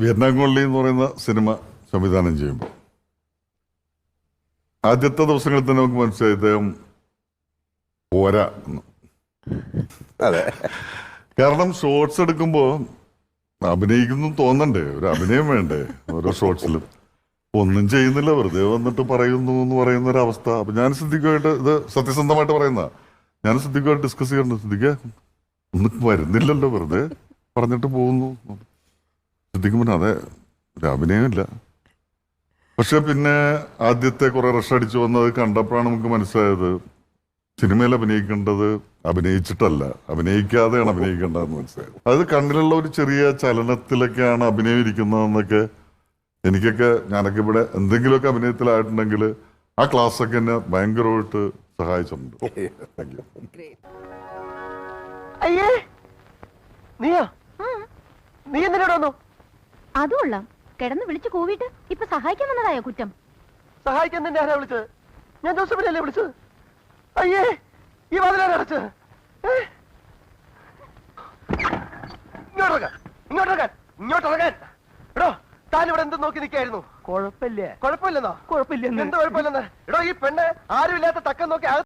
Vietnam colony എന്ന് പറയുന്ന cinema സംവിധാനം ചെയ്യുമ്പോൾ ആദ്യത്തെ ദിവസങ്ങളിൽ തന്നെ നമുക്ക് മനസ്സിലായി ഇദ്ദേഹം പോരാ എന്ന്. അതെ, കാരണം ഷോർട്സ് എടുക്കുമ്പോൾ അഭിനയിക്കുന്നു തോന്നണ്ടേ, ഒരു അഭിനയം വേണ്ടേ ഓരോ ഷോർട്സിലും. ഒന്നും ചെയ്യുന്നില്ല, വെറുതെ വന്നിട്ട് പറയുന്നു എന്ന് പറയുന്ന ഒരു അവസ്ഥ. അപ്പൊ ഞാൻ സിദ്ദിഖുമായിട്ട്, ഇത് സത്യസന്ധമായിട്ട് പറയുന്ന, ഞാൻ സിദ്ദിഖുമായിട്ട് ഡിസ്കസ് ചെയ്യാറുണ്ട്. സിദ്ദിഖ് ഒന്നും വരുന്നില്ലല്ലോ, വെറുതെ പറഞ്ഞിട്ട് പോകുന്നു. സിദ്ദിഖ് പിന്നെ അതെ, ഒരു അഭിനയമില്ല. പക്ഷെ പിന്നെ ആദ്യത്തെ കുറെ റഷ് അടിച്ചു വന്നത് കണ്ടപ്പോഴാണ് നമുക്ക് മനസ്സിലായത് സിനിമയിൽ അഭിനയിക്കേണ്ടത് അഭിനയിച്ചിട്ടല്ല, അഭിനയിക്കാതെയാണ് അഭിനയിക്കേണ്ടതെന്ന് മനസ്സിലായത്. അതായത് കണ്ണിലുള്ള ഒരു ചെറിയ ചലനത്തിലൊക്കെയാണ് അഭിനയം ഇരിക്കുന്നതെന്നൊക്കെ എനിക്കൊക്കെ, ഞാനൊക്കെ ഇവിടെ എന്തെങ്കിലുമൊക്കെ അഭിനയത്തിലായിട്ടുണ്ടെങ്കിൽ ആ ക്ലാസ്സൊക്കെ എന്നെ ഭയങ്കരമായിട്ട് സഹായിച്ചിട്ടുണ്ട്. അയ്യേ, നീയാ? നീ എന്തിനോട് വന്നു? അതുകൊള്ളാം, കിടന്ന് വിളിച്ചു കൂവിയിട്ട് ഇപ്പൊ സഹായിക്കാൻ വന്നതായോ കുറ്റം? സഹായിക്കാൻ നിന്നെ ആരാ വിളിച്ചത്? ഞാൻ ജോസഫിനല്ലേ വിളിച്ചത്? അയ്യേ, ഈ വാതിലാരാ അടച്ചത്? ഇങ്ങോട്ടിറങ്ങാൻ. എടോ, താനിവിടെ എന്ത് നോക്കി നിൽക്കായിരുന്നു? കുഴപ്പമില്ലെന്നോ? കുഴപ്പമില്ലെന്ന്? എന്തോ കുഴപ്പമില്ലെന്ന്? എടോ, ഈ പെണ്ണ് ആരുമില്ലാത്ത തക്കം നോക്കി